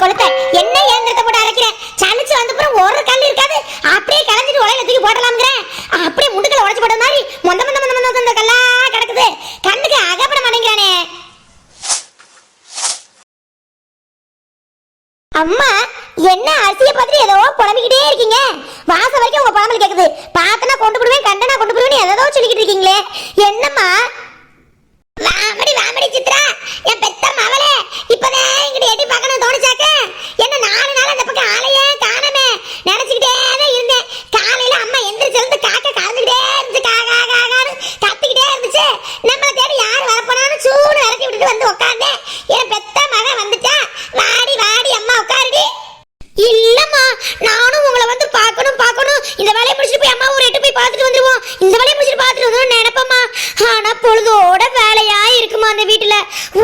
கொளுத்த என்ன ஏந்திரத்தை போட்டு அரைக்கிறேன். சமைச்சு வந்தப்புறம் ஒரு கல் இருக்காது, அப்படியே கலஞ்சிட்டு உலையில தூக்கி போடலாம்ங்கிறேன். அப்படியே முண்டுக்கல உடைச்சு போட்ட மாதிரி மொந்த மொந்த மொந்த மொந்த இந்த கல்லா கிடக்குது. கண்ணுக்கு அகப்பட மாட்டேங்கிறானே. அம்மா என்ன அரிசியை பார்த்துட்டு ஏதோ புலம்பிக்கிட்டே இருக்கீங்க? வாசம் வரைக்கும் உங்க புலம்பல் கேக்குது. பார்த்தனா கொண்டு போடுவேன், கண்டனா கொண்டு போடுவேன் ஏதோ சொல்லிக்கிட்டு இருக்கீங்களே, என்னம்மா? வாமடி வாமடி சித்ரா, என் பெத்த மவளே, இப்பதான் இங்கிட்ட எட்டி பார்க்கணும் தோணுச்சாக்க. என்ன 4 நாள் அந்த பக்கம் ஆளையே காணமே நினைச்சுக்கிட்டே தான் இருந்தேன். காலையில அம்மா எந்திரிச்சிருந்து காக்க கறந்துக்கிட்டே இருந்துச்சு, காகா காகான்னு கத்திக்கிட்டே இருந்துச்சு. நம்மளை தேடி யார் வரப்போனான்னு சூடு இறக்கி விட்டுட்டு வந்து உட்காந்தேன். என் பெத்த மகன் வந்துட்டா. வாடி வாடி அம்மா உட்காருடி. இல்லம்மா, நானும் உங்களை வந்து பார்க்கணும் பார்க்கணும், இந்த வேலையை முடிச்சுட்டு போய் அம்மா ஒரு எட்டு போய் பார்த்துட்டு வந்துருவோம், இந்த வேலையை முடிச்சுட்டு பார்த்துட்டு வந்துடும் நினைப்பம்மா. ஆனா பொழுதோட வேலையா இருக்குமா அந்த வீட்டுல,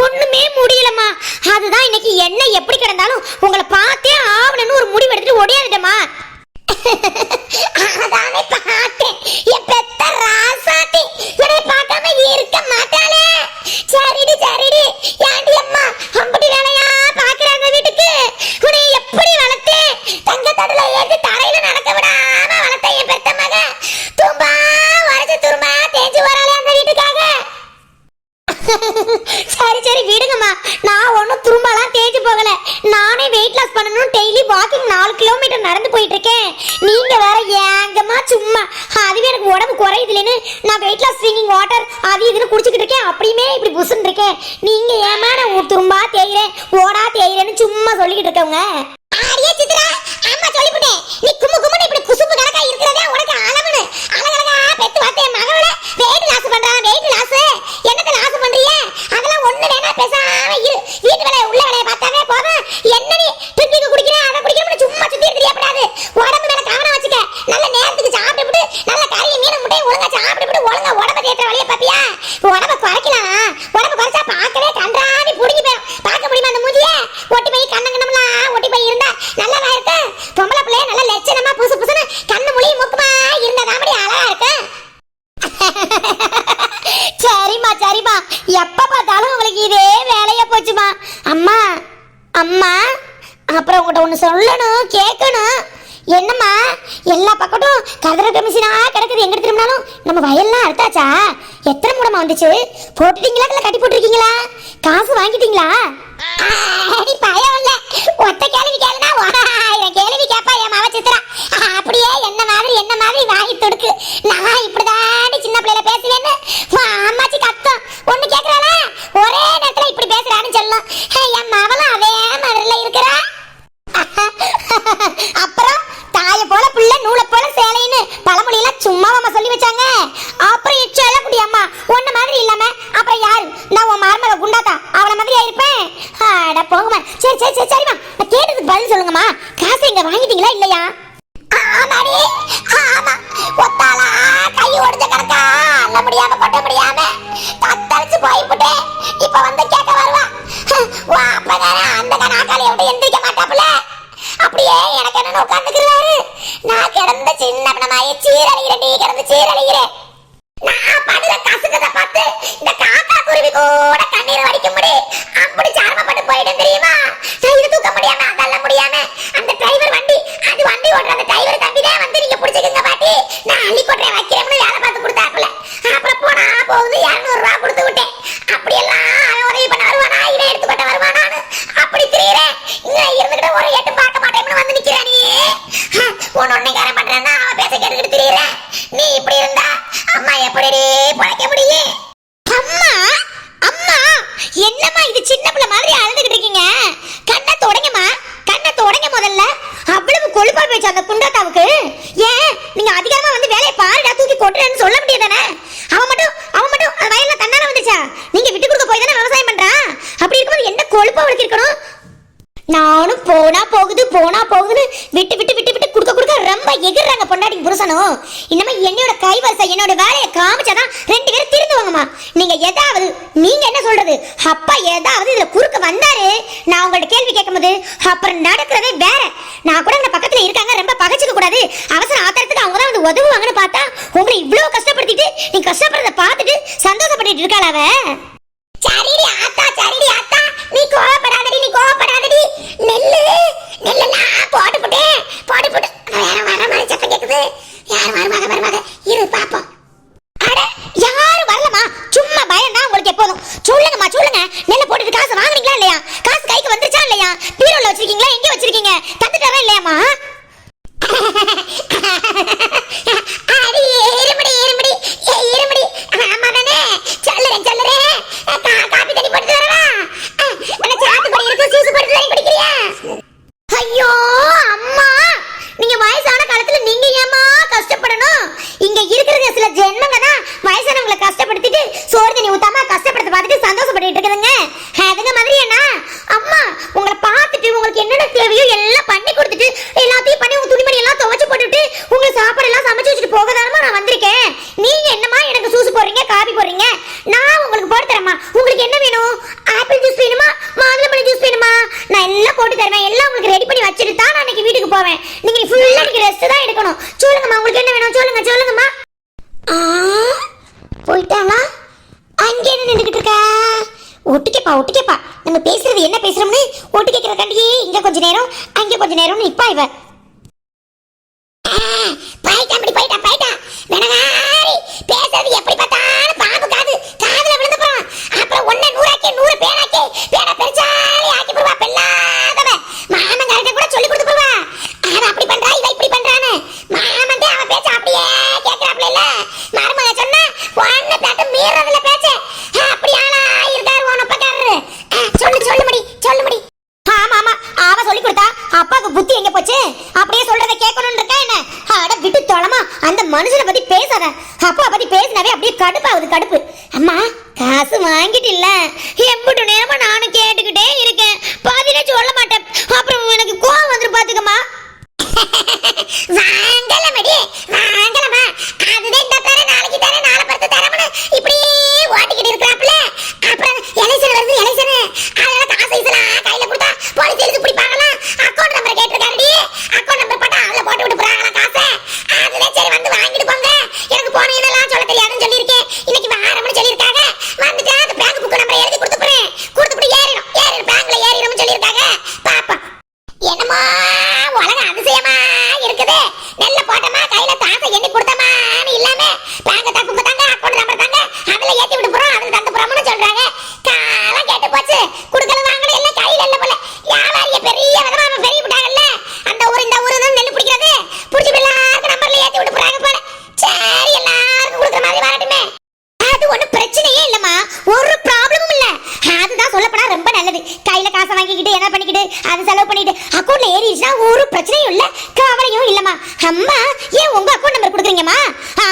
ஒண்ணுமே முடியலம்மா. அதுதான் இன்னைக்கு என்ன எப்படி கிடந்தாலும் உங்களை பார்த்தே ஆவணும்னு ஒரு முடிவு எடுத்துட்டு ஓடியாதுட்டம்மா. அதானே பார்த்தேன், என் பெத்த ராசாத்தி என்னை பார்க்காம இருக்க மாட்டாளே. சரிடி சரிடி, ஏண்டி அம்மா அம்படி வேலையா பாக்குறாங்க வீட்டுக்கு? உன்னை எப்படி வளர்த்தேன்? தங்க தடல ஏற்றி தரையில நடக்க விடாம வளர்த்த என் பெத்த மக தும்பா வரைச்சு துரும்பா தேஞ்சு வராளே அந்த வீட்டுக்காக. சரி சரி விடுங்கம்மா, நான் ஒன்னும் துரும்பாலாம் தேய்ச்சி போகல. நானே வெயிட் லாஸ் பண்ணணும், டெய்லி வாக்கிங் 4 கிலோமீட்டர் நடந்து போயிட்டு இருக்கேன். நீங்க வேற ஏங்கம்மா சும்மா, அதுவே எனக்கு உடம்பு குறையுது இல்லைன்னு நான் வெயிட் லாஸ் ட்ரிங்கிங் வாட்டர் அது இதுன்னு குடிச்சுக்கிட்டு இருக்கேன். அப்படியுமே இப்படி புசுன்னு இருக்கேன். நீங்க ஏமா நான் துரும்பா தேய்கிறேன் ஓடா தேய்கிறேன்னு சும்மா சொல்லிக்கிட்டு இருக்கவங்க. ஆரியா சித்ரா, அம்மா சொல்லிவிட்டேன், நீ கும்மு கும்முன்னு இப்படி குசும்பு கணக்கா இருக்கிறதே உனக்கு அளவுன்னு அழகழகா பெத்து வார்த்தை மகளோட வெயிட் லாஸ் பண்றான். வெயிட் லாஸ் என்னத்தை லாஸ் பண்றீங்க? அதெல்லாம் ஒண்ணு வேணா பேசாம இரு. வீட்டு வேலையை உள்ள வேலையை பார்த்தாவே போதும். என்ன நீ ட்ரிங்க் குடிக்கிறேன் அதை குடிக்கிறேன்னு சும்மா சுத்தி தெரியப்படாது. உடம்பு மேல கவனம் வச்சுக்க. நல்ல நேரத்துக்கு சாப்பிட்டு நல்ல கறி மீன் முட்டையை ஒழுங்கா சாப்பிட்டு ஒழுங்கா உடம்பை தேற்ற வழியை பாப்பியா? உடம்பை குறைக்கலாம். உடம்பை குறைச்சா பார்க்கவே கன்றாடி புடிங்கி போயிடும். பார்க்க முடியுமா அந்த மூஞ்சிய? ஒட்டி போய் கண்ணங்கண்ணம்லாம் ஒட்டி போய் இருந்தா நல்லாவா இருக்கு? பொம்பளை பிள்ளைய நல்ல லட்சணமா புசு புசுன்னு கண்ணு மொழி முக்குமா இருந்தா தாமடி அழகா இருக்கு. சரிம்மா சரிம்மா, எப்ப பார்த்தாலும் உங்களுக்கு இதே வேலையா போச்சுமா. அம்மா அம்மா, அப்புறம் உங்கள்கிட்ட ஒன்று சொல்லணும் கேட்கணும். என்னம்மா எல்லா பக்கட்டும் கதற கமிஷனா கிடக்குது, எங்கிட்ட திரும்பினாலும் நம்ம வயல்லாம் அறுத்தாச்சா? எத்தனை மூடமா வந்துச்சு? போட்டுட்டீங்களா இல்லை கட்டி போட்டிருக்கீங்களா? காசு வாங்கிட்டீங்களா? பயம் இல்ல, ஒத்த கேள்வி கேளுனா 1000 கேள்வி கேப்பா என் மாவ சித்ரா. அப்படியே என்ன மாதிரி வாங்கி தொடுக்கு. நான் இப்படிதாண்டி சின்ன பிள்ளைல பேசுவேன்னு அம்மாச்சி கத்தம் ஒண்ணு கேக்குறாள, ஒரே நேரத்துல இப்படி பேசுறான்னு சொல்லும். என் மாவெல்லாம் அதே மாதிரில இருக்கிறா. அப்புறம் தாய போல பிள்ளை நூலை போல சேலைன்னு பழமொழி எல்லாம் சும்மாவாமா சொல்லி வச்சாங்க. அப்புறம் இச்சல குடி அம்மா ஒண்ணு மாதிரி இல்லாம அப்புறம் யாரு? நான் உன் மருமக குண்டாத்தா அவளை மாதிரியா இருப்பேன்? அட போங்கம்மா. சரி சரி சரி சரிம்மா, நான் கேட்டதுக்கு பதில் சொல்லுங்கம்மா. காசு எங்க வாங்கிட்டீங்களா இல்லையா? ஆமாடி ஆமா, ஒத்தாளா கை ஒடிஞ்ச கணக்கா அல்ல முடியாம கொட்ட முடியாம தத்தளிச்சு போய்விட்டேன். இப்ப வந்து கேட்க வருவா. அப்பதானே அந்த நாக்காளி விட்டு எந்திரிக்க மாட்டாப்புல. அப்படியே எனக்கு என்ன உட்காந்துக்கிறாரு. நான் கிடந்த சின்ன பணமாயி சீரழிகிறேன், நீ கிடந்து சீரழிகிறேன். நான் படுற கசுக்கதை பார்த்து இந்த காக்கா குருவி கூட கண்ணீர் வடிக்கும்படி அப்படி சாரமப்பட்டு போயிடும் தெரியுமா? நான் இது தூக்க முடியாம அதல்ல முடியாம அந்த டிரைவர் வண்டி ஓடுற அந்த டிரைவர் தம்பி தான் வந்து நீங்க பிடிச்சிக்கங்க பாட்டி, நான் அள்ளி கொட்டுறேன் வைக்கிறேன்னு வேலை பார்த்து கொடுத்தாப்புல. அப்புறம் போனா போகுது 200 ரூபா கொடுத்து விட்டேன். அப்படியெல்லாம் அவன் உதவி பண்ண வருவானா இதை எடுத்துக்கிட்ட வருவானான்னு அப்படி திரியிறேன். இங்க இருந்துகிட்ட ஒரு எட்டு பார்க்க மாட்டேன்னு வந்து நிக்கிறேன். நீ ஒன்னு காரம் பண்றேன்னா அவன் பேச கேட்டுக்கிட்டு திரியிறேன். நீ இப்படி இருந்தா அம்மா எப்படி பழைக்க முடியும்? அம்மா அம்மா என்னம்மா இது சின்ன பிள்ளை மாதிரி அழுதுகிட்டு இருக்கீங்க? கண்ணை தொடங்கம்மா, கண்ணை தொடங்க முதல்ல. அவ்வளவு கொழுப்பா போயிடுச்சு அந்த குண்டாத்தாவுக்கு. ஏன் நீங்க அதிகாரமா வந்து வேலையை பாருடா தூக்கி கொட்டுறேன்னு சொல்ல முடியாதானே? அவன் மட்டும் வயல்ல தன்னால வந்துச்சா? நீங்க விட்டு கொடுக்க போய் தானே விவசாயம் பண்றா. அப்படி இருக்கும்போது என்ன கொழுப்பா அவளுக்கு இருக்கணும்? நானும் போனா போகுதுன்னு விட்டு விட்டு விட்டு விட்டு குடுக்க ரொம்ப எகிர்றாங்க பொண்டாட்டி புருஷனும். இன்னமே என்னோட கைவசை என்னோட வேலையை காமிச்சாதான் 2 பேரும் திருந்துவாங்கம்மா. நீங்க என்ன சொல்றது? அப்பா ஏதாவது இதுல குறுக்க வந்தாரு, நான் உங்கள்ட்ட கேள்வி கேட்கும்போது அப்புறம் நடக்கிறதே வேற. நான் கூட அந்த பக்கத்துல இருக்காங்க, ரொம்ப பகைச்சுக்க கூடாது, அவசர ஆத்திரத்துக்கு அவங்க தான் வந்து உதவுவாங்கன்னு பார்த்தா உங்களை இவ்வளவு கஷ்டப்படுத்திட்டு நீ கஷ்டப்படுறத பார்த்துட்டு சந்தோஷப்பட்டு இருக்காள அவ. சரிடி ஆத்தா நீ கோவப்படாதடி நெல்லு பீரோல வச்சிருக்கீங்களா எங்க வச்சிருக்கீங்க தந்துட்டாரா இல்லையாமா அடி இருமடி இருமடி இருமடி ஆமா தானே சொல்லுறேன் சொல்லுறேன் காபி தண்ணி போட்டு வரவா என்ன சாத்து படி இருக்கு சூசு போட்டு தண்ணி குடிக்கிறியா ஐயோ அம்மா நீங்க வயசான காலத்துல நீங்க ஏமா கஷ்டப்படணும் இங்க இருக்கிறது சில ஜென்மங்க தான் வயசானவங்களை கஷ்டப்படுத்திட்டு சோறு தண்ணி ஊத்தாம கஷ்டப்படுத்த பார்த்துட்டு சந்தோஷப்பட்டுட்டு இருக்குதுங்க அதுங்க மாதிரி என்ன அம்மா உங்களை பார்த்துட்டு உங்களுக்கு என்னென்ன தேவையோ எல்லாம் பண்ணி கொடுத்துட்டு எல்லாத்தையும் பண்ணி உங்க துணிமணி எல்லாம் துவைச்சு போட்டுட்டு உங்களுக்கு சாப்பாடு எல்லாம் சமைச்சு வச்சுட்டு போகதானமா நான் வந்திருக்கேன் நீங்க என்னமா எனக்கு சூசு போடுறீங்க காபி போடுறீங்க நான் உங்களுக்கு போட்டு தரேம்மா உங்களுக்கு என்ன வேணும் ஆப்பிள் ஜூஸ் வேணுமா மாதுளம்பழம் ஜூஸ் வேணுமா நான் எல்லாம் போட்டு தருவேன் எல்லாம் உங்களுக்கு ரெடி பண்ணி வச்சுட்டு தான் நான் இன்னைக்கு வீட்டுக்கு போவேன் நீங்க ஃபுல்லா நீங்க ரெஸ்ட் தான் எடுக்கணும் சொல்லுங்கம்மா உங்களுக்கு என்ன வேணும் சொல்லுங்க சொல்லுங்கம்மா போயிட்டாங்களா அங்கே நின்றுக்கிட்டு இருக்கா ஒட்டுக்கேப்பா நம்ம பேசுறது என்ன பேசுறோம்னு ஒட்டு கேட்கிற கண்டியே இங்க கொஞ்ச நேரம் அங்க கொஞ்ச நேரம்னு இப்பா இவ போயிட்டா வெனகாரி பேசுறது எப்படி பார்த்தாலும் பாம்பு காதுல விழுந்து போறோம் அப்புறம் ஒண்ணே 100 ஆக்கி 100 பேனாக்கி பேனா பெருசாலி ஆக்கி போடுவா பெல்லாதவ மாமன் கரெக்டா கூட சொல்லி கொடுத்து போடுவா அவ அப்படி பண்றா இவ இப்படி பண்றானே மாமன் அவன் பேச்ச அப்படியே கேக்குறாப்ல இல்ல மருமக சொன்னா ஒண்ணு பேட்ட மீறதுல பேச்ச அப்படி ஆளா இருக்காரு உனப்பக்காரரு சொல்லு முடி ஆமா அவ சொல்லி கொடுத்தா அப்பாக்கு புத்தி எங்க போச்சு அப்படியே சொல்றத கேட்கணும்னு இருக்கா என்ன அட விட்டு தொலைமா அந்த மனுஷனை பத்தி பேசாத அப்பா பத்தி பேசினாவே அப்படியே கடுப்பு அம்மா காசு வாங்கிட்டு இல்ல எம்புட்டு நேரமா நானும் கேட்டுக்கிட்டே இருக்கேன் பாதியில சொல்ல மாட்டேன் அப்புறம் எனக்கு கோவம் வந்துரு பாத்துக்கம்மா வாங்கலமா அதுதான் இந்த தர நாளைக்கு தர நாளை படுத்து தரமுன்னு இப்படி ஓட்டிக்கிட்டு இருக்கிறாப்ல அப்புறம் எலெக்ஷன் வருது அதனால காசு கையில கொடுத்தா போலீஸ் எழுதி பிடிப்பாங்களா அக்கௌண்ட் நம்பர் கேட்டிருக்காருடி அக்கௌண்ட் நம்பர் போட்டா அதுல போட்டு விட்டு போறாங்களா காசை அதுதான் சரி வந்து வாங்கிட்டு போங்க எனக்கு போன இதெல்லாம் சொல்ல தெரியாதுன்னு சொல்லியிருக்கேன் இன்னைக்கு வாரம்னு சொல்லியிருக்காங்க வந்துட்டு அந்த பேங்க் புக் நம்பர் எழுதி கொடுத்துறேன் கொடுத்துட்டு ஏறிடும் பேங்க்ல ஏறிடும்னு சொல்லியிருக்காங்க பாப்பா என்னமா உலகம் அதிசயமா இருக்குது நெல்ல போட்டமா கையில காசை எண்ணி கொடுத்தமான்னு இல்லாம பேங்க் புக் தாங்க அக்கௌண்ட் நம்பர் தாங்க அதுல ஏத்தி விட்டு போறோம் அதுல தந்து போறோம்னு சொல்றாங்க காலம் கேட்டு போச்சு குடுக்கல வாங்கல எல்லாம் கையில இல்ல போல வியாபாரிய பெரிய விதமா பெரிய விட்டாங்கல்ல அந்த ஊர் இந்த ஊர் நெல் பிடிக்கிறது பிடிச்சி எல்லாருக்கும் நம்பர்ல ஏத்தி விட்டு போறாங்க போல சரி எல்லாருக்கும் கொடுக்குற மாதிரி வரட்டுமே அது ஒன்றும் பிரச்சனையே இல்லம்மா ஒரு ப்ராப்ளமும் இல்ல அதுதான் சொல்லப்போனா ரொம்ப நல்லது கையில காசை வாங்கிக்கிட்டு என்ன பண்ணிக்கிட்டு அது செலவு பண்ணிட்டு அக்கௌண்ட்ல ஏறிடுச்சுன்னா ஒரு பிரச்சனையும் இல்ல கவலையும் இல்லம்மா அம்மா ஏன் உங்க அக்கௌண்ட் நம்பர் கொடுக்குறீங்கம்மா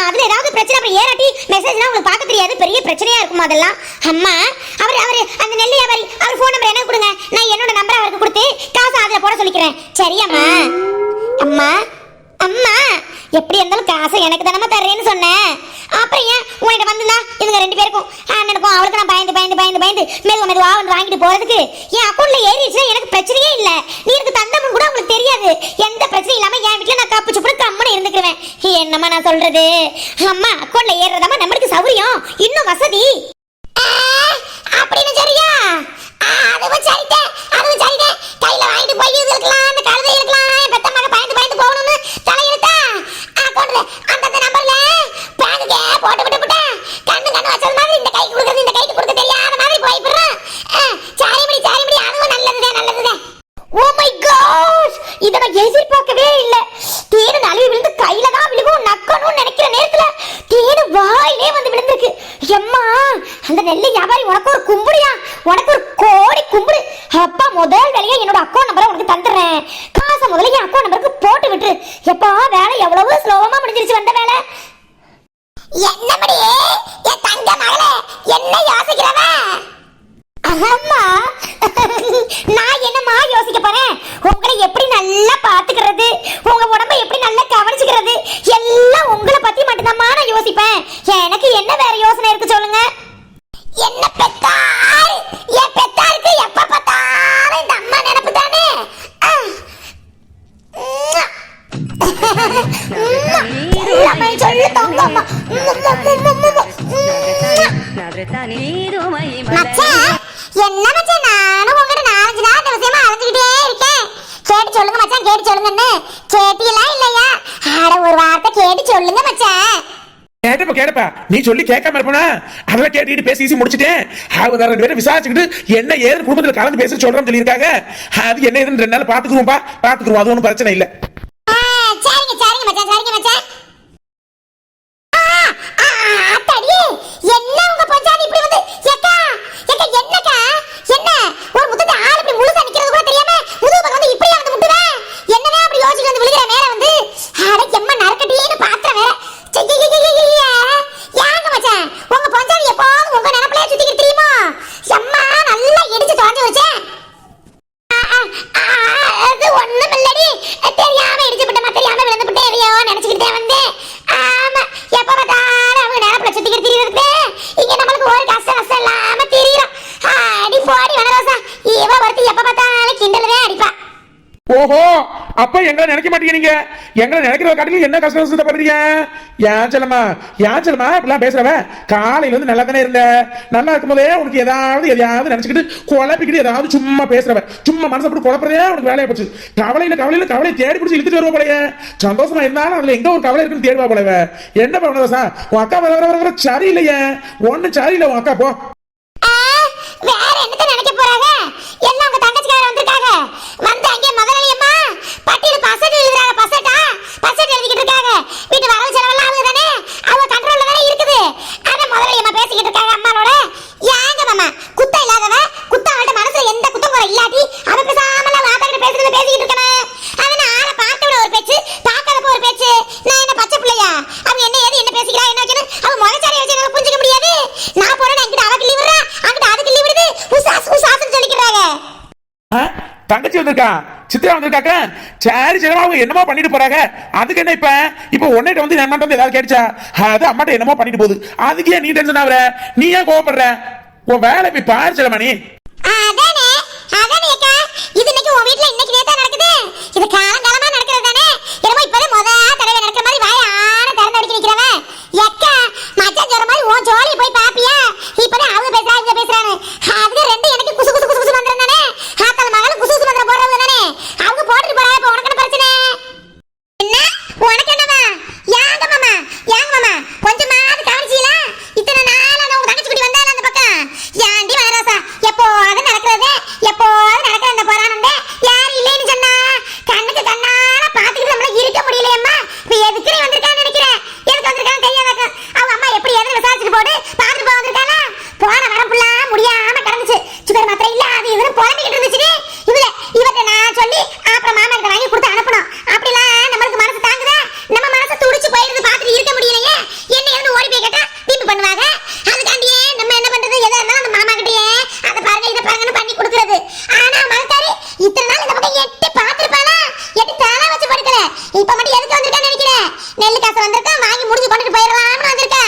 அதுல ஏதாவது பிரச்சனை அப்புறம் ஏறாட்டி மெசேஜ்லாம் உங்களுக்கு பார்க்க தெரியாது பெரிய பிரச்சனையா இருக்குமா அதெல்லாம் அம்மா அவர் அந்த நெல் வியாபாரி அவர் ஃபோன் நம்பர் எனக்கு கொடுங்க நான் என்னோட நம்பர் அவருக்கு கொடுத்து காசை அதுல போட சொல்லிக்கிறேன் சரியாம்மா அம்மா அம்மா எப்படி இருந்தாலும் காசை எனக்கு தானமா தர்றேன்னு சொன்னேன் அப்புறம் ஏன் உங்கள்கிட்ட வந்துதா இவங்க 2 பேருக்கும் அண்ணனுக்கும் அவளுக்கு நான் பயந்து மெதுவா வாங்கிட்டு போறதுக்கு என் அக்கௌண்ட்ல ஏறிடுச்சுன்னா எனக்கு பிரச்சனையே இல்ல நீ எனக்கு தந்தமும் கூட உங்களுக்கு தெரியாது எந்த பிரச்சனையும் இல்லாம என் வீட்டுல நான் காப்பு சுப்பு கம்மனு இருந்துக்குவேன் என்னம்மா நான் சொல்றது அம்மா அக்கௌண்ட்ல ஏறுறதாமா நம்மளுக்கு சௌரியம் இன்னும் வசதி அப்படின்னு சரியா அதுவும் சரிதான் கையில வாங்கிட்டு போய் இருக்கலாம் அந்த கழுதை இருக்கலாம் என் பெத்த மக பயந்து போகணும்னு தலையெழுத்தா அக்கௌண்ட்ல அந்த நம்பர்ல பேங்குக்கே போட்டு விட்டுட்டேன் கண்ணு வச்சது மாதிரி இந்த கைக்கு கொடுக்கறது இந்த கைக்கு கொடுக்க தெரியாத மாதிரி போய்பிடுறேன் சாரிபடி அதுவும் நல்லதுதான் ஓ மை காட் இத நான் எதிர்பார்க்கவே இல்ல தேனு நழுவி விழுந்து கையில தான் விழுகும் நக்கணும்னு நினைக்கிற நேரத்துல தேனு வாயிலே வந்து விழுந்திருக்கு எம்மா அந்த நெல்லை வியாபாரி உனக்கு ஒரு கும்பிடுயா உனக்கு ஒரு கோடி கும்பிடு அப்பா முதல் வேலையா என்னோட அக்கௌண்ட் நம்பரை உனக்கு தந்துடுறேன் காசை முதல்ல என் அக்கௌண்ட் நம்பருக்கு போட்டு விட்டுரு எப்பா வேலை எவ்வளவு ஸ்லோவமா முடிஞ்சிருச்சு வந்த வேலை என்னபடி என் தங்க மகளே என்ன யோசிக்கிறவ அம்மா நான் என்னமா யோசிக்க போறேன் உங்களை எப்படி நல்லா பாத்துக்கிறது உங்க உடம்ப எப்படி நல்லா கவனிச்சுக்கிறது எல்லாம் உங்களை பத்தி மட்டும்தான் நான் யோசிப்பேன் எனக்கு என்ன வேற யோசனை இருக்கு சொல்லுங்க என்ன பெத்தாள் என் பெத்தாளுக்கு எப்ப பார்த்தாலும் இந்த அம்மா நினைப்பு தானே சொல்லு தங்க அம்மா என்ன மச்சான் நானும் உங்ககிட்ட 4-5 நாள் விஷயமா அலைஞ்சுக்கிட்டே இருக்கேன் கேட்டு சொல்லுங்க மச்சான் கேட்டு சொல்லுங்கன்னு கேட்டியெல்லாம் இல்லையா ஆட ஒரு வார்த்தை கேட்டு சொல்லுங்க மச்சான் கேட்டப்பா நீ சொல்லி கேட்காம இருப்பா அதெல்லாம் கேட்டுட்டு பேசி முடிச்சுட்டேன். அவங்க 2 பேரும் விசாரிச்சுக்கிட்டு என்ன ஏது குடும்பத்துல கலந்து பேச சொல்றோம்னு சொல்லியிருக்காங்க. அது என்ன ஏதுன்னு 2 நாள் பாத்துக்குருவோம். அது ஒன்றும் பிரச்சனை இல்லை. சரிங்க மச்சான், சரிங்க மச்சான். அத்தாடி, என்ன உங்க பொஞ்சாதி இப்படி வந்து ஏக்கா என்னக்கா என்ன ஒரு முத்தத்தை ஆள் இப்படி முழுசா நிக்கிறது கூட தெரியாம முதுகு பக்கம் வந்து இப்படியே வந்து முட்டுவே. என்னவே அப்படி யோசிச்சு வந்து விழுகிற மேல வந்து அட எம்மா நரக்கட்டின்னு பாத்திரம் வேற. யாங்க மச்சான் உங்க பொஞ்சாதி எப்போதும் உங்க நினைப்பிலே சுத்திக்கிட்டு தெரியுமா? எம்மா நல்லா இடிச்சு தொலைஞ்சு வச்சேன். அது ஒண்ணும் இல்லடி, தெரியாம இடிச்சுட்டமா, தெரியாம விழுந்துட்டே எதையோ நினைச்சுக்கிட்டே வந்தேன். ஆமா, எப்ப பார்த்தாலும் அவங்க நினைப்புல சுத்திக்கிட்டு திரியிறது இங்க நம்மளுக்கு ஒரு கஷ்டம் இல்லாம திரியிறோம். அடி போடி வனரோசா, இவ ஒருத்தி எப்ப பார்த்தாலும் கிண்டலவே அடிப்பா. ஓஹோ, அப்ப எங்களை நினைக்க மாட்டீங்க. எங்களை நினைக்கிற காட்டிலும் என்ன கஷ்டம் பண்றீங்க? ஏன் செல்லமா இப்படிலாம் பேசுறவ? காலையில இருந்து நல்லா தானே இருந்த. நல்லா இருக்கும்போதே உனக்கு எதையாவது நினைச்சுக்கிட்டு குழப்பிக்கிட்டு ஏதாவது சும்மா பேசுறவ, சும்மா மனசை போட்டு குழப்பறதே உனக்கு வேலையை போச்சு. கவலையை தேடி பிடிச்சி இழுத்துட்டு வருவா போலயே. சந்தோஷமா இருந்தாலும் அதுல எங்க ஒரு கவலை இருக்குன்னு தேடுவா போலவ. என்ன பண்ணதா உன் அக்கா வர சரியில்லையே, ஒன்னும் சரியில்லை உன் அக்கா. போ, வேற என்னத்த நினைக்க போறாங்க? எல்லாம் உங்க தங்கச்சிக்கார வந்திருக்காங்க. வந்து அங்கே முதலாளியம்மா பட்டியில பசட் எழுதுறாங்க. பசட் எழுதிக்கிட்டு இருக்காங்க. வீட்டு வரவு செலவெல்லாம் அவங்க தானே, அவங்க கண்ட்ரோல்ல தானே இருக்குது. அத முதலாளியம்மா பேசிக்கிட்டு இருக்காங்க அம்மாவோட. ஏங்க மாமா, குத்தம் இல்லாதவ குத்தம் மனசுல எந்த குத்தம் கூட இல்லாட்டி அவ பேசாமல வாதாக்கிட்ட பேசிக்கிட்டு இருக்கணும். அதனால ஆளை பார்த்தோட ஒரு பேச்சு, பார்க்காதப்ப ஒரு பேச்சு. நான் என்ன பச்சை பிள்ளையா? அவங்க என்ன பேசிக்கிறா என்ன வைக்கணும்? அவ முகச்சாரியை வச்சு என்னால புரிஞ்சுக்க முடியாது. நான் போறேன், அங்கிட்ட அவக்கு லீவ் விடுறா, அங்கிட்ட அதுக்கு லீவ் விடுது. உசாசுன்னு சொல்லிக்கிறாங்க. தங்கச்சி வந்திருக்கா, சித்திரா வந்திருக்காக்க. சரி அவங்க என்னமோ பண்ணிட்டு போறாங்க. அதுக்கு என்ன இப்ப உன்னிட்ட வந்து அம்மாட்ட வந்து ஏதாவது கேட்டுச்சா? அது அம்மாட்ட என்னமோ பண்ணிட்டு போகுது. அதுக்கு ஏன் நீ டென்ஷன் ஆகுற? நீ ஏன் கோவப்படுற? உன் வேலை போய் பாரு செல்லமணி. அதானே அக்கா, இது இன்னைக்கு உன் வீட்ல இன்னைக்கு நேத்தா நடக்குது. இது காலங்காலமா நடக்கிறது தானே. என்னமோ இப்பவே தடவை நடக்கிற மாதிரி வாய ஆன திறந்து அடிக்க நிக்கிறவன். எக்கா மச்சான் சொல்ற மாதிரி உன் ஜோலியை போய் பாப்பியா? இப்பவே அவங்க பேசுறாங்க பேசுறாங்க. அதுக்கு 2 எனக்கு குசு மந்திரம் தானே. ஆத்தால மகளும் குசு மந்திரம் போடுறது தானே. அவங்க போட்டுட்டு போறா. இப்ப உனக்கு என்ன பிரச்சனை? என்ன உனக்கு என்னமா? யாங்க மாமா கொஞ்சமாவது கவனிச்சீங்களா? இத்தனை நாளா நான் உங்க தங்கச்சி குடி வந்தால அந்த பக்கம் ஏண்டி வனரோசா எப்போது நடக்கிறது அந்த புராணம் யாரு இல்லைன்னு சொன்னா கண்ணுக்கு கண்ணால பாத்துக்கிட்டு நம்மள இருக்க முடியலையம்மா. இப்ப எதுக்கு நீ வந்திருக்கான்னு நினைக்கிறேன்? எதுக்கு வந்திருக்கான்னு தெரியாதாக்க. அவங்க அம்மா எப்படி எதுன்னு விசாரிச்சுட்டு போடு பாத்துட்டு போக வந்திருக்காளா? போன வரம் புள்ளா முடியாம கிடந்துச்சு. சுகர் மாத்திரை இல்ல அது இதுன்னு புலம்பிக்கிட்டு இருந்துச்சு. இவர்கிட்ட நான் சொல்லி அப்புறம் மாமா கிட்ட வாங்கி கொடுத்து அனுப்பணும். அப்படிலாம் நம்மளுக்கு மனசு தாங்குதா? நம்ம மனசு துடிச்சு போயிருந்து பாத்துட்டு இருக்க முடியலையே. என்ன இருந்து ஓடி போய் கேட்டா தீம்பு பண்ணுவாங்க. அதுக்காண்டியே நம்ம என்ன பண்றது? எதா இருந்தாலும் அந்த மாமா கிட்டயே அதை பாருங்க இதை பாருங்கன்னு பண்ணி கொடுக்கறது. ஆனா மகத்தாரி இத்தனை நாள் இந்த பக்கம் எட்டி பாத்துருப்பாளா? எட்டி தானா வச்சு படுக்கல. இப்ப மட்டும் எதுக்கு வந்திருக்கான்னு நினைக்கிறேன்? நெல்லு காசு வந்திருக்கா, வாங்கி முடிஞ்சு கொண்டுட்டு போயிடலாம்னு வந்திருக்கா.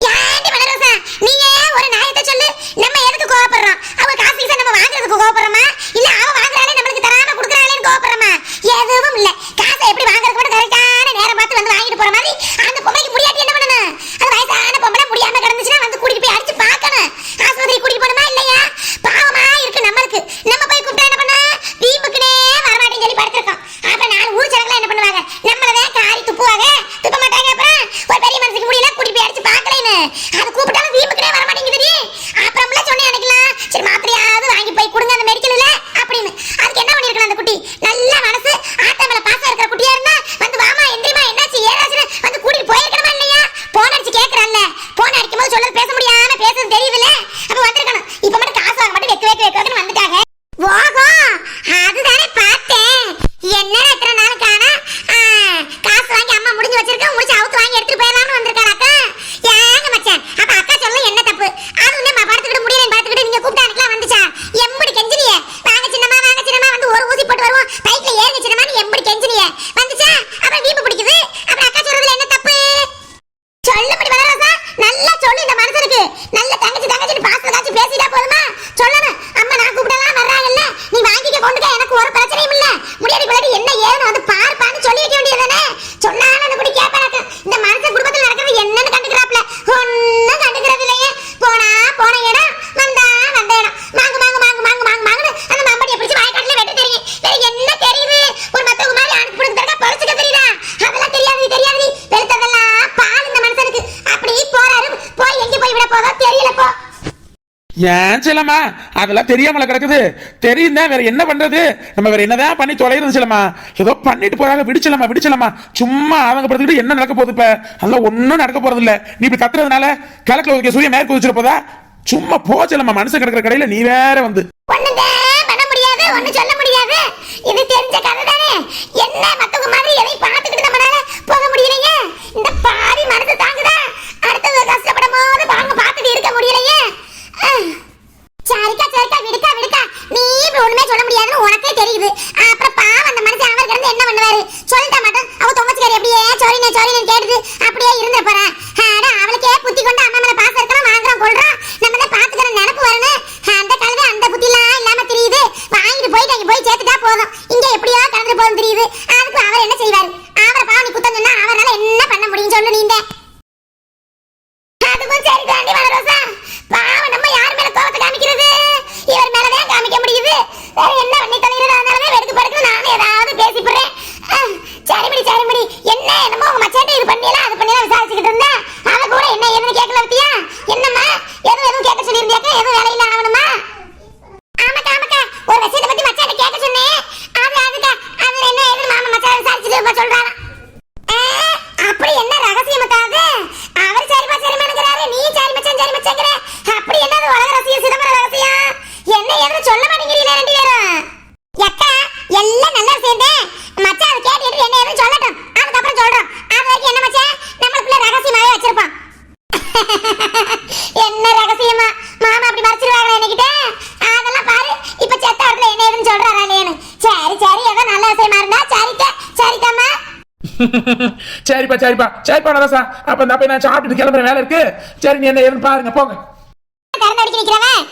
ஏண்டி வனரோசா நீங்க ஒரு நியாயத்தை சொல்லு. நம்ம எதுக்கு கோவப்படுறோம்? அவ காசு கீசை நம்ம வாங்குறதுக்கு கோவப்படுறோமா? இல்ல அவ வாங்குறாளே நம்மளுக்கு தராம கொடுக்குறாளேன்னு கோவப்படுறோமா? எதுவும் இல்ல. காசை எப்படி வாங்குறது கூட கரெக்டான நேரம் பார்த்து வந்து வாங்கிட்டு போற மாதிரி அந்த பொம்பளைக்கு முடியாட்டி என்ன பண்ணணும்? அது வயசான பொம்பளை முடியாம கிடந்துச்சுன்னா வந்து கூட்டிட்டு போய் அடிச்சு பார்க்கணும். ஆஸ்பத்திரி கூட்டிட்டு போகணுமா இல்லையா? பாவமா இருக்கு நம்மளுக்கு. நம்ம போய் கூப்பிட்டா என்ன பண்ண? வீம்புக்குனே வரமாட்டேன்னு சொல்லி படுத்திருக்கோம். அப்ப 4 ஊர் ஜனங்களா என்ன பண்ணுவாங்க? நம்மளதான் காரி துப்புவாங்க. துப்ப மாட்டாங்க. அப்புறம் ஒரு பெரிய மனசுக்கு முடியல கூட்டிட்டு போய் அடிச்சு பார்க்கலைன்னு அது கூப்பிட்டாலும் வீம்புக்குனே வரமாட்டேங்குது. அப்புறம்ல சொன்னேன் நினைக்கலாம், சரி மாத்திரையாவது வாங்கி போய் கொடுங்க அந்த மெடிக்கல்ல அப்படின்னு. அதுக்கு என்ன பண்ணிருக்கலாம் அந்த குட்டி? நல்ல மனசு ஆத்தமல பாசம் இருக்கிற குட்டியா இருந்தா வந்து வாமா எந்திரிமா என்னாச்சு ஏதாச்சுன்னு வந்து கூட்டிட்டு போயிருக்கணுமா இல்லையா? போன் அடிச்சு கேட்கறான்ல, போன் அடிக்கும் போது சொல்றது பேச முடியாம பேசுறது தெரியுதுல்ல, அப்ப வந்திருக்கணும். இப்ப மட்டும் காசு வாங்க மட்டும் வெக்கு வந்துட்டாங்க. ஓஹோ அதுதானே பார்த்தேன். என்ன இத்தனை நாள் காணா? காசு வாங்கி அம்மா முடிஞ்சு வச்சிருக்க, முடிச்சு அவுத்து வாங்கி எடுத்துட்டு போயிடலாம்னு வந்திருக்காரு அக்கா. ஏங்க மச்சான் அப்ப அக்கா சொல்ல என்ன தப்பு? அது வந்து படுத்துக்கிட்டு முடியலன்னு பார்த்துக்கிட்டு நீங்க கூப்பிட்டு அன்னைக்கெல்லாம் வந்துச்சா? எம்படி கெஞ்சினிய வாங்க சின்னமா வந்து ஒரு ஊசி போட்டு வருவோம் பைக்ல ஏறுங்க சின்னமான்னு எம்படி கெஞ்சினிய வந்துச்சா? அப்புறம் வீம்பு பிடிக்குது. அப்புறம் அக்கா சொல்றதுல என்ன தப்பு? சொல்லும்படி வனரோசா நல்லா சொல்லு. இந்த மனசனுக்கு நல்ல தங்கச்சி பாசம் பேசிட்டா போதுமா? சொல்லணும். அம்மா நான் கூப்பிடலாம் வர்றாங்கல்ல, நீ வாங்கிக்க கொண்டுக்க, எனக்கு ஒரு பிரச்சனையும் இல்ல. முடியாது பிள்ளைடி என்ன ஏன்னு வந்து பார்ப்பான்னு சொல்லி வைக்க வேண்டியதானே? சொன்னாலும் அந்த குடி கேட்பாங்க. இந்த மனுஷன் குடும்பத்தில் நடக்கிறது என்னன்னு கண்டுக்கிறாப்ல? ஒன்னும் கண்டுக்கிறது இல்லையே. போன இடம் வந்த இடம் மாங்கு அந்த மம்படியை பிடிச்சி வாய்க்காட்டுல வெட்ட தெரியும். வேற என்ன தெரியுது? ஏன் செல்லம்மா அதெல்லாம் தெரியாமல கிடக்குது. தெரியும் தான், வேற என்ன பண்றது? நம்ம வேற என்னதான் பண்ணி தொலைறது செல்லம்மா? ஏதோ பண்ணிட்டு போறாங்க, விடுச்சலம்மா. சும்மா ஆதங்கப்படுத்திட்டு என்ன நடக்க போகுது? இப்ப அதெல்லாம் ஒன்னும் நடக்க போறது இல்ல. நீ இப்படி கத்துறதுனால கிழக்குல ஒதுக்கிய சூரிய மேற்கு வச்சுட்டு போதா? சும்மா போச்சலம்மா, மனுஷன் கிடக்குற கடையில நீ வேற வந்து ஒண்ணும் பண்ண முடியாது, ஒண்ணும் சொல்ல முடியாது. இது தெரிஞ்ச கதை தானே. என்ன மத்தவங்க மாதிரி எதையும் பார்த்துக்கிட்டு நம்மளால போக முடியலையே. இந்த பாதி மனசு தாங்குதா? அடுத்தவங்க கஷ்டப்படும் போது வாங்க பார்த்துட்டு இருக்க முடியலையே. சரிக்கா விடுக்கா. நீ இப்படி ஒண்ணுமே சொல்ல முடியாதுன்னு உனக்கே தெரியுது. அப்புறம் பாவம் அந்த மனுஷன் அவர் கிடந்து என்ன பண்ணுவாரு? சொல்லிட்ட மாட்டேன். அவ தொங்கச்சிக்காரி அப்படியே சொரினேன்னு கேட்டுது அப்படியே இருந்த போறேன். அவளுக்கே புத்தி கொண்டு அம்மா மேல பாசம் இருக்கலாம், வாங்குறோம் கொள்றோம், நம்ம தான் பாத்துக்கிற நினைப்பு வரணும். அந்த கழுதை அந்த புத்திலாம் இல்லாம தெரியுது. வாங்கிட்டு போயிட்டு அங்க போய் சேர்த்துட்டா போதும். இங்க எப்படியோ கடந்து போதும் தெரியுது. அதுக்கு அவர் என்ன செய்வாரு? அவரை பாவம் நீ குத்தம் சொன்னா அவரால என்ன பண்ண முடியும் சொல்லு நீங்க? அதுக்கும் சரி தாண்டி வளரோசா. பாவம் நம்ம யார் மேல கோவத்தை காமிக்கிறது? இவர் மேலதான் காமிக்க முடியுது. வேற என்ன பண்ணி தொலைகிறது? அதனாலதான் வெடுக்கு படுக்கு நானே ஏதாவது பேசிப்படுறேன். சரிமடி என்ன என்னமோ உங்க மச்சாட்ட இது பண்ணியலாம் அது பண்ணியலாம் விசாரிச்சுக்கிட்டு இருந்தேன். அவ கூட என்ன ஏதுன்னு கேட்கல பத்தியா? என்னம்மா எதுவும் கேட்க சொல்லியிருந்தியாக்கா? எதுவும் வேலையில ஆகணுமா? ஆமாக்கா ஒரு விஷயத்தை பத்தி மச்சாட்ட கேட்க சொன்னேன். அதுக்கா அது என்ன ஏதுன்னு மாமா மச்சான் விசாரிச்சுட்டு சொல்றாராம். அப்படி என்ன ரகசியம் மத்தாது? அவர் சரிமானுங்கிறாரு, நீ சரிமச்சாங்கிற. அப்படி என்னது உலக ரகசியம், சிதம்பர ரகசியம்? என்ன எதுவும் சொல்ல மாட்டேங்கிறீங்களே ரெண்டு பேரும்? அக்கா எல்லாம் நல்லா சேர்ந்தேன். மச்சான் அதை கேட்டுட்டு என்ன ஏதுன்னு சொல்லட்டும், அதுக்கப்புறம் சொல்றோம். அது வரைக்கும் என்ன மச்சான் நம்மளுக்குள்ள ரகசியமாவே வச்சிருப்பான். என்ன ரகசியமா மாமா அப்படி மறைச்சிருவாங்க என்கிட்ட? அதெல்லாம் பாரு, இப்ப செத்த இடத்துல என்ன ஏதுன்னு சொல்றாரா இல்லையான்னு. சரி ஏதோ நல்ல விஷயமா இருந்தா சரிதாம்மா. சரிப்பா நரசா. அப்ப நான் போய் சாப்பிட்டுட்டு கிளம்புற வேலை இருக்கு. சரி, நீ என்ன ஏதுன்னு பாருங்க, போங்க. திறந்து அடிக்க நிக்கிறவன்